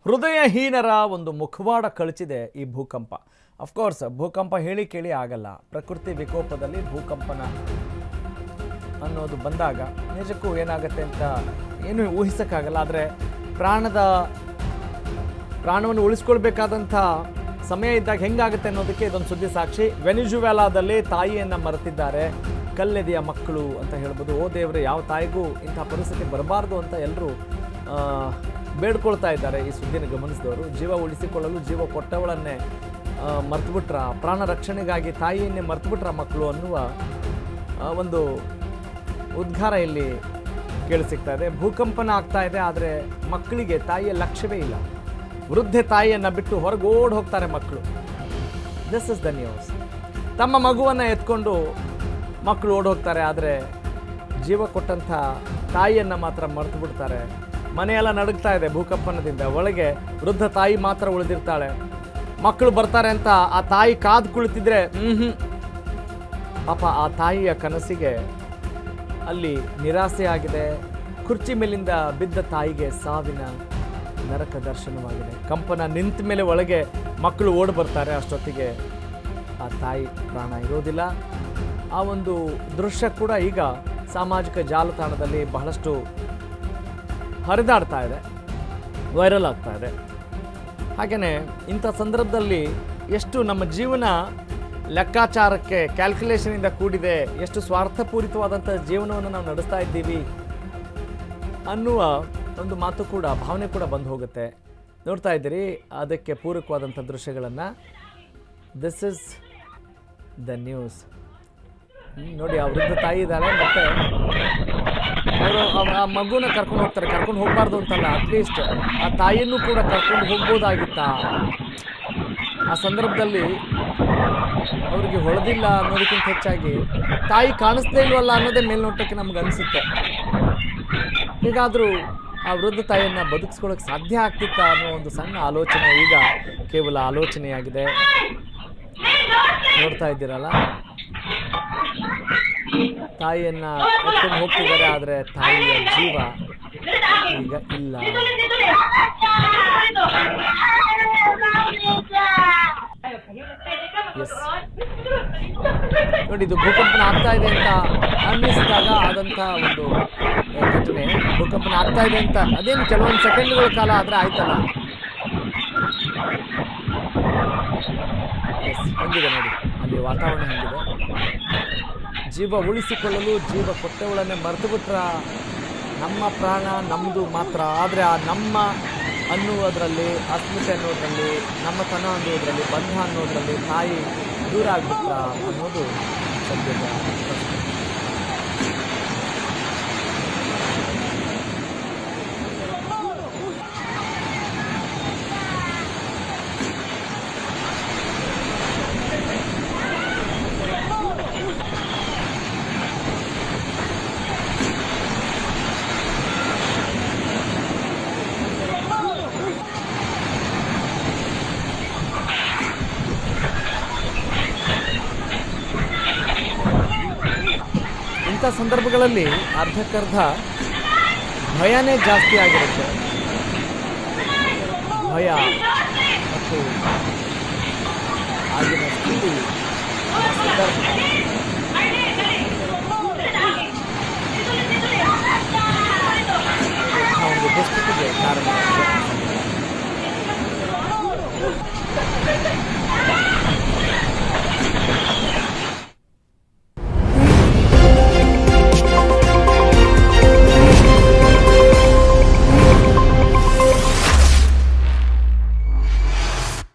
ಹೃದಯಹೀನರ ಒಂದು ಮುಖವಾಡ ಕಳಚಿದೆ ಈ ಭೂಕಂಪ. ಅಫ್ಕೋರ್ಸ್ ಭೂಕಂಪ ಹೇಳಿ ಕೇಳಿ ಆಗಲ್ಲ. ಪ್ರಕೃತಿ ವಿಕೋಪದಲ್ಲಿ ಭೂಕಂಪನ ಅನ್ನೋದು ಬಂದಾಗ ನಿಜಕ್ಕೂ ಏನಾಗುತ್ತೆ ಅಂತ ಏನು ಊಹಿಸೋಕ್ಕಾಗಲ್ಲ. ಆದರೆ ಪ್ರಾಣವನ್ನು ಉಳಿಸ್ಕೊಳ್ಬೇಕಾದಂಥ ಸಮಯ ಇದ್ದಾಗ ಹೆಂಗಾಗುತ್ತೆ ಅನ್ನೋದಕ್ಕೆ ಇದೊಂದು ಸುದ್ದಿ ಸಾಕ್ಷಿ. ವೆನಿಜುವೆಲಾದಲ್ಲಿ ತಾಯಿಯನ್ನು ಮರೆತಿದ್ದಾರೆ ಕಲ್ಲೆದೆಯ ಮಕ್ಕಳು ಅಂತ ಹೇಳ್ಬೋದು. ಓ ದೇವರೇ, ಯಾವ ತಾಯಿಗೂ ಇಂಥ ಪರಿಸ್ಥಿತಿ ಬರಬಾರ್ದು ಅಂತ ಎಲ್ಲರೂ ಬೇಡ್ಕೊಳ್ತಾ ಇದ್ದಾರೆ. ಈ ಸುದ್ದಿನ ಗಮನಿಸಿದವರು ಜೀವ ಉಳಿಸಿಕೊಳ್ಳಲು ಜೀವ ಕೊಟ್ಟವಳನ್ನೇ ಮರ್ತುಬಿಟ್ರ, ಪ್ರಾಣ ರಕ್ಷಣೆಗಾಗಿ ತಾಯಿಯನ್ನೇ ಮರ್ತುಬಿಟ್ರ ಮಕ್ಕಳು ಅನ್ನುವ ಒಂದು ಉದ್ಗಾರ ಇಲ್ಲಿ ಕೇಳಿಸಿಗ್ತಾ ಇದೆ. ಭೂಕಂಪನ ಆಗ್ತಾ ಇದೆ, ಆದರೆ ಮಕ್ಕಳಿಗೆ ತಾಯಿಯ ಲಕ್ಷ್ಯವೇ ಇಲ್ಲ. ವೃದ್ಧೆ ತಾಯಿಯನ್ನು ಬಿಟ್ಟು ಹೊರಗೆ ಓಡಿ ಹೋಗ್ತಾರೆ ಮಕ್ಕಳು. This is the news. ತಮ್ಮ ಮಗುವನ್ನು ಎತ್ಕೊಂಡು ಮಕ್ಕಳು ಓಡಿ ಹೋಗ್ತಾರೆ, ಆದರೆ ಜೀವ ಕೊಟ್ಟಂಥ ತಾಯಿಯನ್ನು ಮಾತ್ರ ಮರೆತು ಬಿಡ್ತಾರೆ. ಮನೆಯೆಲ್ಲ ನಡುಗ್ತಾ ಇದೆ ಭೂಕಂಪನದಿಂದ. ಒಳಗೆ ವೃದ್ಧ ತಾಯಿ ಮಾತ್ರ ಉಳಿದಿರ್ತಾಳೆ. ಮಕ್ಕಳು ಬರ್ತಾರೆ ಅಂತ ಆ ತಾಯಿ ಕಾದು ಕುಳಿತಿದ್ರೆ ಪಾಪ ಆ ತಾಯಿಯ ಕನಸಿಗೆ ಅಲ್ಲಿ ನಿರಾಸೆ ಆಗಿದೆ. ಕುರ್ಚಿ ಮೇಲಿಂದ ಬಿದ್ದ ತಾಯಿಗೆ ಸಾವಿನ ನರಕ ದರ್ಶನವಾಗಿದೆ. ಕಂಪನ ನಿಂತ ಮೇಲೆ ಒಳಗೆ ಮಕ್ಕಳು ಓಡಿ ಬರ್ತಾರೆ. ಅಷ್ಟೊತ್ತಿಗೆ ಆ ತಾಯಿ ಪ್ರಾಣ ಇರೋದಿಲ್ಲ. ಆ ಒಂದು ದೃಶ್ಯ ಕೂಡ ಈಗ ಸಾಮಾಜಿಕ ಜಾಲತಾಣದಲ್ಲಿ ಬಹಳಷ್ಟು ಹರಿದಾಡ್ತಾ ಇದೆ, ವೈರಲ್ ಆಗ್ತಾ ಇದೆ. ಹಾಗೆಯೇ ಇಂಥ ಸಂದರ್ಭದಲ್ಲಿ ಎಷ್ಟು ನಮ್ಮ ಜೀವನ ಲೆಕ್ಕಾಚಾರಕ್ಕೆ ಕ್ಯಾಲ್ಕುಲೇಷನಿಂದ ಕೂಡಿದೆ, ಎಷ್ಟು ಸ್ವಾರ್ಥಪೂರಿತವಾದಂಥ ಜೀವನವನ್ನು ನಾವು ನಡೆಸ್ತಾ ಇದ್ದೀವಿ ಅನ್ನುವ ಒಂದು ಮಾತು ಕೂಡ, ಭಾವನೆ ಕೂಡ ಬಂದು ಹೋಗುತ್ತೆ. ನೋಡ್ತಾ ಇದ್ದೀರಿ ಅದಕ್ಕೆ ಪೂರಕವಾದಂಥ ದೃಶ್ಯಗಳನ್ನು. This is the news. ನೋಡಿ, ಆ ವೃದ್ಧ ತಾಯಿ ಇದ್ದಾಳೆ, ಮತ್ತು ಅವರು ಆ ಮಗುನ ಕರ್ಕೊಂಡು ಹೋಗ್ತಾರೆ. ಕರ್ಕೊಂಡು ಹೋಗಬಾರ್ದು ಅಂತಲ್ಲ, ಅಟ್ಲೀಸ್ಟ್ ಆ ತಾಯಿಯನ್ನು ಕೂಡ ಕರ್ಕೊಂಡು ಹೋಗ್ಬೋದಾಗಿತ್ತಾ? ಆ ಸಂದರ್ಭದಲ್ಲಿ ಅವರಿಗೆ ಹೊಳೆದಿಲ್ಲ ಅನ್ನೋದಕ್ಕಿಂತ ಹೆಚ್ಚಾಗಿ ತಾಯಿ ಕಾಣಿಸ್ದೇ ಇಲ್ವಲ್ಲ ಅನ್ನೋದೇ ಮೇಲ್ನೋಟಕ್ಕೆ ನಮ್ಗೆ ಅನಿಸುತ್ತೆ. ಹೀಗಾದರೂ ಆ ವೃದ್ಧ ತಾಯಿಯನ್ನು ಬದುಕಿಸ್ಕೊಳ್ಳೋಕೆ ಸಾಧ್ಯ ಆಗ್ತಿತ್ತಾ ಅನ್ನೋ ಒಂದು ಸಣ್ಣ ಆಲೋಚನೆ ಈಗ ಕೇವಲ ಆಲೋಚನೆಯಾಗಿದೆ. ನೋಡ್ತಾ ಇದ್ದೀರಲ್ಲ, ತಾಯಿಯನ್ನು ಎತ್ಕೊಂಡು ಹೋಗ್ತಿದ್ದಾರೆ, ಆದರೆ ತಾಯಿಯ ಜೀವ ಈಗ ಇಲ್ಲ. ಎಸ್, ನೋಡಿ, ಇದು ಭೂಕಂಪನ ಆಗ್ತಾ ಇದೆ ಅಂತ ಅನ್ನಿಸಿದಾಗ ಆದಂಥ ಒಂದು ಘಟನೆ. ಭೂಕಂಪನ ಆಗ್ತಾ ಇದೆ ಅಂತ ಅದೇನು ಕೆಲವೊಂದು ಸೆಕೆಂಡ್ಗಳ ಕಾಲ ಆದರೆ ಆಯ್ತಲ್ಲ. ಎಸ್, ಹೆಂಗಿದೆ ನೋಡಿ ಅಲ್ಲಿ ವಾತಾವರಣ ಹೆಂಗಿದೆ. ಜೀವ ಉಳಿಸಿಕೊಳ್ಳಲು ಜೀವ ಕೊಟ್ಟವಳನ್ನೇ ಮರೆತು ಬಿಟ್ರ. ನಮ್ಮ ಪ್ರಾಣ ನಮ್ಮದು ಮಾತ್ರ, ಆದರೆ ಆ ನಮ್ಮ ಅನ್ನುವುದರಲ್ಲಿ, ಅಸ್ಮಿತೆ ಅನ್ನೋದರಲ್ಲಿ, ನಮ್ಮತನ ಅನ್ನೋದರಲ್ಲಿ, ಬಂಧ ಅನ್ನೋದರಲ್ಲಿ ತಾಯಿ ದೂರ ಆಗ್ಬಿಟ್ರ ಅನ್ನೋದು ಸದ್ಯದ ಪ್ರಶ್ನೆ. ಇಂಥ ಸಂದರ್ಭಗಳಲ್ಲಿ ಅರ್ಧಕ್ಕರ್ಧ ಭಯನೇ ಜಾಸ್ತಿ ಆಗಿರುತ್ತೆ. ಭಯ ಮತ್ತು ಆಗಿನ ಸ್ಥಿತಿ, ಸಂದರ್ಭ ಒಂದು ದುಸ್ಥಿತಿಗೆ ಕಾರಣ.